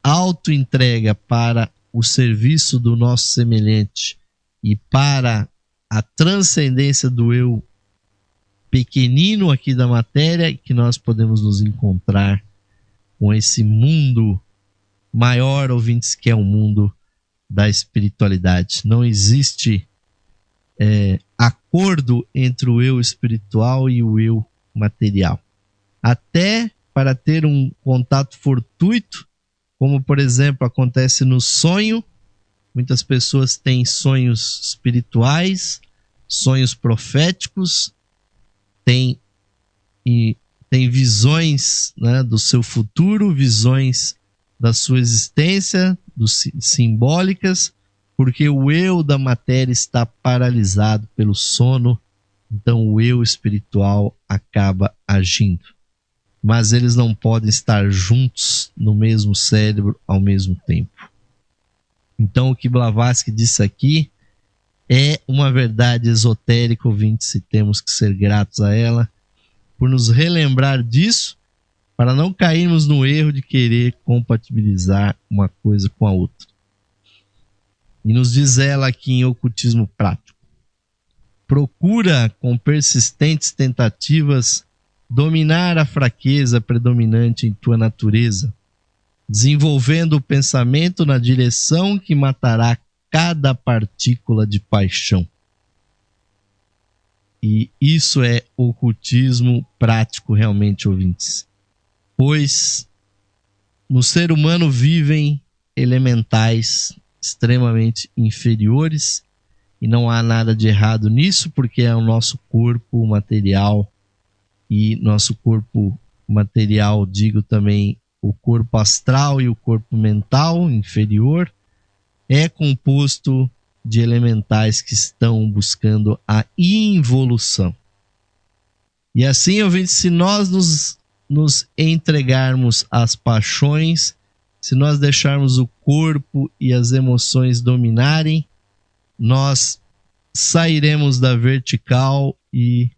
autoentrega para o serviço do nosso semelhante e para a transcendência do eu pequenino aqui da matéria, que nós podemos nos encontrar com esse mundo maior, ouvintes, que é o mundo da espiritualidade. Não existe acordo entre o eu espiritual e o eu material. Até para ter um contato fortuito, como por exemplo acontece no sonho, muitas pessoas têm sonhos espirituais, sonhos proféticos, têm visões, né, do seu futuro, visões da sua existência, simbólicas, porque o eu da matéria está paralisado pelo sono, então o eu espiritual acaba agindo. Mas eles não podem estar juntos no mesmo cérebro ao mesmo tempo. Então o que Blavatsky disse aqui é uma verdade esotérica, ouvintes, e temos que ser gratos a ela por nos relembrar disso, para não cairmos no erro de querer compatibilizar uma coisa com a outra. E nos diz ela aqui em Ocultismo Prático: procura com persistentes tentativas dominar a fraqueza predominante em tua natureza, desenvolvendo o pensamento na direção que matará cada partícula de paixão. E isso é ocultismo prático, realmente, ouvintes. Pois no ser humano vivem elementais extremamente inferiores e não há nada de errado nisso, porque é o nosso corpo material, e nosso corpo material, digo também o corpo astral e o corpo mental inferior, é composto de elementais que estão buscando a involução. E assim, ouvintes, se nós nos entregarmos às paixões, se nós deixarmos o corpo e as emoções dominarem, nós sairemos da vertical e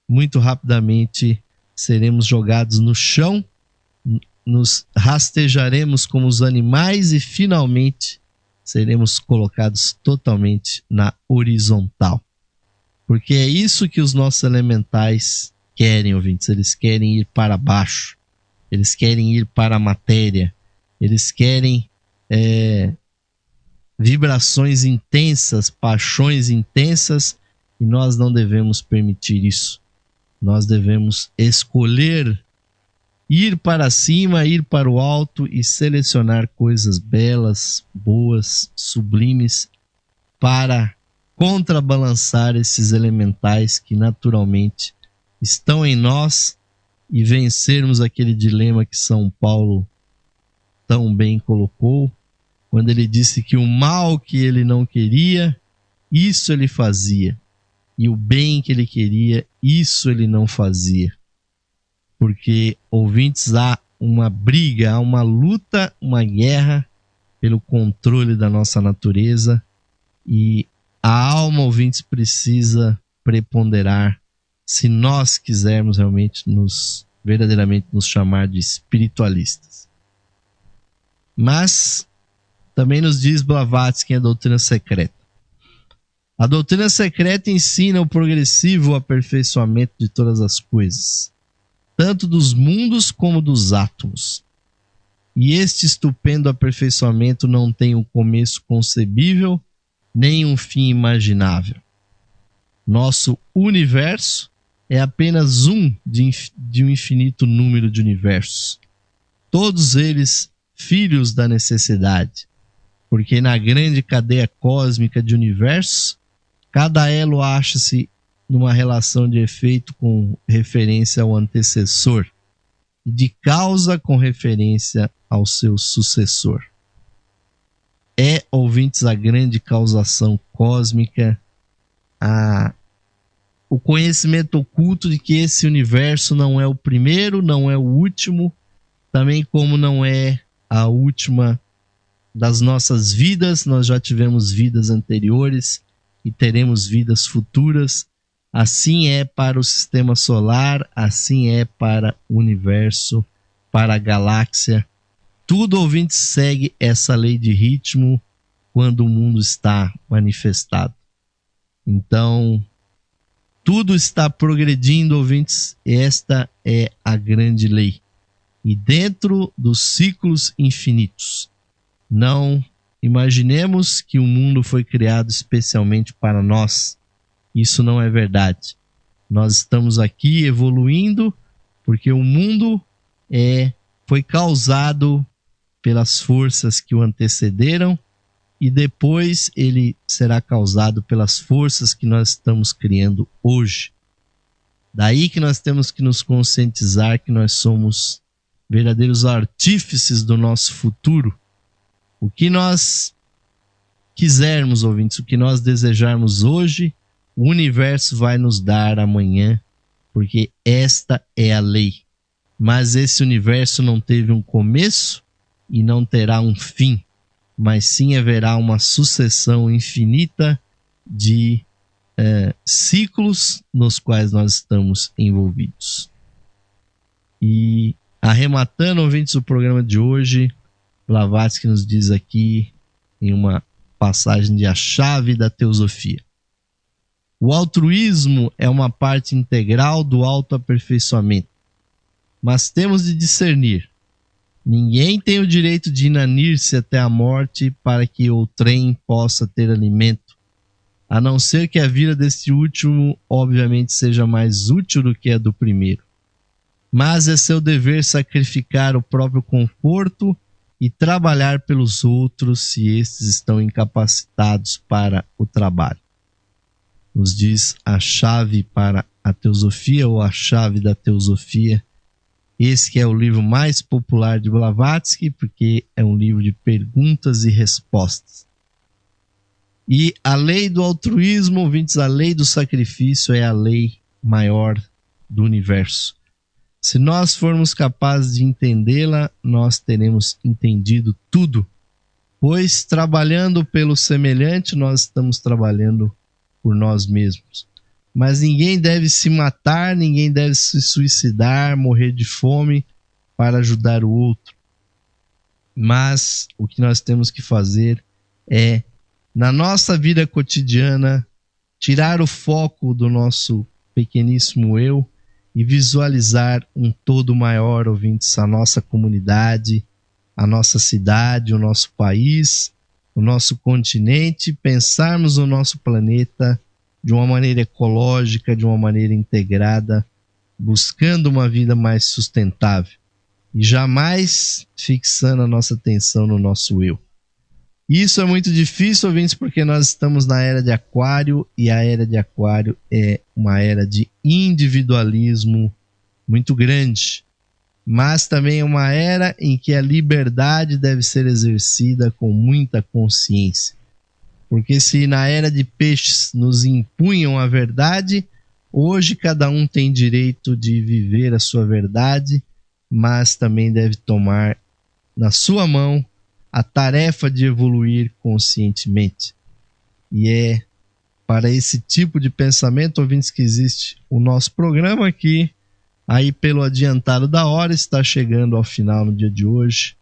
muito rapidamente seremos jogados no chão, nos rastejaremos como os animais e finalmente seremos colocados totalmente na horizontal. Porque é isso que os nossos elementais querem, ouvintes. Eles querem ir para baixo. Eles querem ir para a matéria. Eles querem vibrações intensas, paixões intensas, e nós não devemos permitir isso. Nós devemos escolher ir para cima, ir para o alto e selecionar coisas belas, boas, sublimes, para contrabalançar esses elementais que naturalmente estão em nós e vencermos aquele dilema que São Paulo tão bem colocou, quando ele disse que o mal que ele não queria, isso ele fazia, e o bem que ele queria, isso ele não fazia. Porque, ouvintes, há uma briga, há uma luta, uma guerra pelo controle da nossa natureza, e a alma, ouvintes, precisa preponderar se nós quisermos realmente verdadeiramente nos chamar de espiritualistas. Mas também nos diz Blavatsky a doutrina secreta. A doutrina secreta ensina o progressivo aperfeiçoamento de todas as coisas, tanto dos mundos como dos átomos. E este estupendo aperfeiçoamento não tem um começo concebível, nem um fim imaginável. Nosso universo é apenas um de um infinito número de universos, todos eles filhos da necessidade, porque na grande cadeia cósmica de universos, cada elo acha-se numa relação de efeito com referência ao antecessor e de causa com referência ao seu sucessor. É, ouvintes, a grande causação cósmica, o conhecimento oculto de que esse universo não é o primeiro, não é o último, também como não é a última das nossas vidas. Nós já tivemos vidas anteriores e teremos vidas futuras. Assim é para o sistema solar, assim é para o universo, para a galáxia. Tudo, ouvintes, segue essa lei de ritmo quando o mundo está manifestado. Então, tudo está progredindo, ouvintes. Esta é a grande lei. E dentro dos ciclos infinitos. Não imaginemos que o mundo foi criado especialmente para nós. Isso não é verdade. Nós estamos aqui evoluindo porque o mundo foi causado pelas forças que o antecederam e depois ele será causado pelas forças que nós estamos criando hoje. Daí que nós temos que nos conscientizar que nós somos verdadeiros artífices do nosso futuro. O que nós quisermos, ouvintes, o que nós desejarmos hoje, o universo vai nos dar amanhã, porque esta é a lei. Mas esse universo não teve um começo e não terá um fim, mas sim haverá uma sucessão infinita de ciclos nos quais nós estamos envolvidos. E arrematando, ouvintes, o programa de hoje, Blavatsky nos diz aqui em uma passagem de A Chave da Teosofia: o altruísmo é uma parte integral do autoaperfeiçoamento, mas temos de discernir. Ninguém tem o direito de inanir-se até a morte para que outrem possa ter alimento, a não ser que a vida deste último obviamente seja mais útil do que a do primeiro. Mas é seu dever sacrificar o próprio conforto e trabalhar pelos outros se estes estão incapacitados para o trabalho. Nos diz A Chave para a Teosofia, ou A Chave da Teosofia. Esse que é o livro mais popular de Blavatsky, porque é um livro de perguntas e respostas. E a lei do altruísmo, ouvintes, a lei do sacrifício é a lei maior do universo. Se nós formos capazes de entendê-la, nós teremos entendido tudo, pois trabalhando pelo semelhante, nós estamos trabalhando por nós mesmos. Mas ninguém deve se matar, ninguém deve se suicidar, morrer de fome, para ajudar o outro. Mas o que nós temos que fazer é, na nossa vida cotidiana, tirar o foco do nosso pequeníssimo eu e visualizar um todo maior, ouvintes, a nossa comunidade, a nossa cidade, o nosso país, o nosso continente, pensarmos no nosso planeta de uma maneira ecológica, de uma maneira integrada, buscando uma vida mais sustentável e jamais fixando a nossa atenção no nosso eu. Isso é muito difícil, ouvintes, porque nós estamos na era de Aquário e a era de Aquário é uma era de individualismo muito grande, mas também é uma era em que a liberdade deve ser exercida com muita consciência. Porque se na era de Peixes nos impunham a verdade, hoje cada um tem direito de viver a sua verdade, mas também deve tomar na sua mão a tarefa de evoluir conscientemente. E é para esse tipo de pensamento, ouvintes, que existe o nosso programa aqui. Aí, pelo adiantado da hora, está chegando ao final no dia de hoje.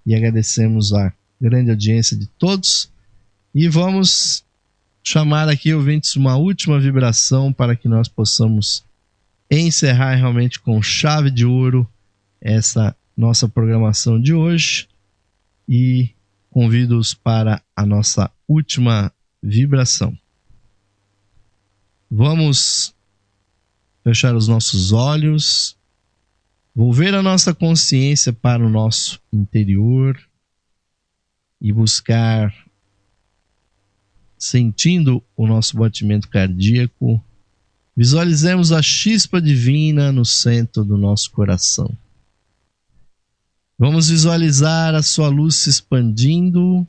E agradecemos a grande audiência de todos. E vamos chamar aqui, ouvintes, uma última vibração para que nós possamos encerrar realmente com chave de ouro essa nossa programação de hoje. E convido-os para a nossa última vibração. Vamos fechar os nossos olhos, volver a nossa consciência para o nosso interior e buscar, sentindo o nosso batimento cardíaco, visualizemos a chispa divina no centro do nosso coração. Vamos visualizar a sua luz se expandindo,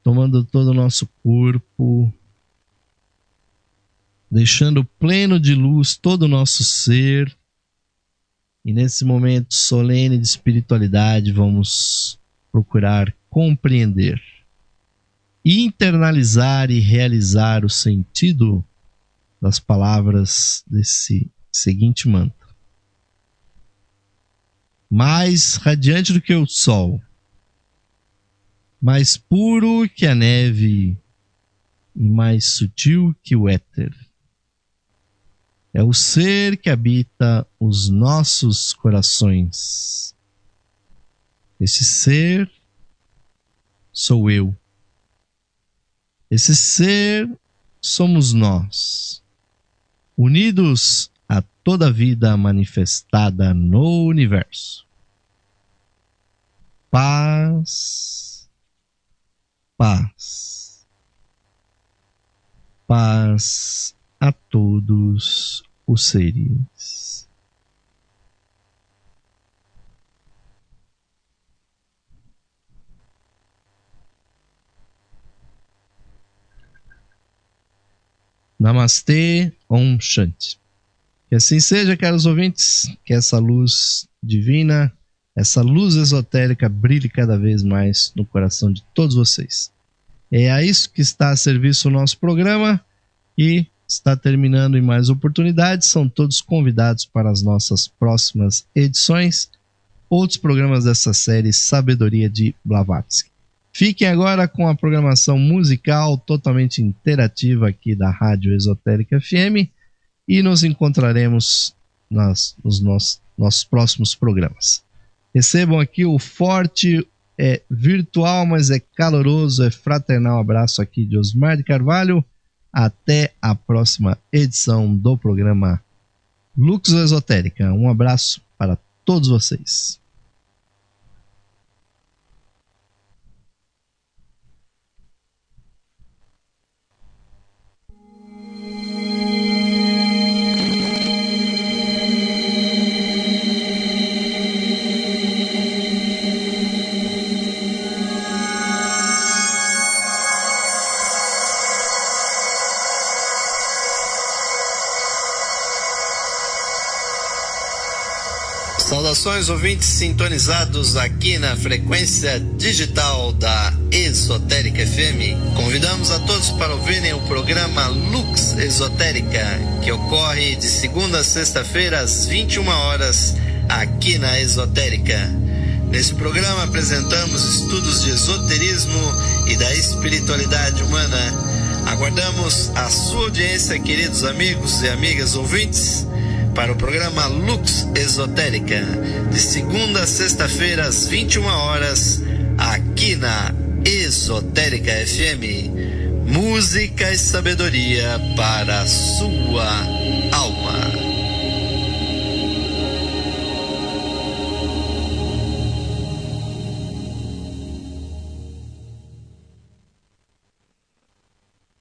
tomando todo o nosso corpo, deixando pleno de luz todo o nosso ser. E nesse momento solene de espiritualidade, vamos procurar compreender, internalizar e realizar o sentido das palavras desse seguinte mantra. Mais radiante do que o sol, mais puro que a neve e mais sutil que o éter. É o ser que habita os nossos corações. Esse ser sou eu. Esse ser somos nós, unidos a toda a vida manifestada no universo. Paz, paz, paz a todos os seres. Namastê, Om Shanti. Que assim seja, caros ouvintes, que essa luz divina, essa luz esotérica brilhe cada vez mais no coração de todos vocês. É a isso que está a serviço o nosso programa e está terminando em mais oportunidades. São todos convidados para as nossas próximas edições, outros programas dessa série Sabedoria de Blavatsky. Fiquem agora com a programação musical totalmente interativa aqui da Rádio Esotérica FM e nos encontraremos nos nossos próximos programas. Recebam aqui o forte, virtual, mas é caloroso, é fraternal abraço aqui de Osmar de Carvalho. Até a próxima edição do programa Lux Esotérica. Um abraço para todos vocês. Saudações, ouvintes sintonizados aqui na frequência digital da Esotérica FM. Convidamos a todos para ouvirem o programa Lux Esotérica, que ocorre de segunda a sexta-feira às 21 horas aqui na Esotérica. Nesse programa apresentamos estudos de esoterismo e da espiritualidade humana. Aguardamos a sua audiência, queridos amigos e amigas ouvintes, para o programa Lux Esotérica, de segunda a sexta-feira às 21 horas, aqui na Esotérica FM. Música e sabedoria para a sua alma.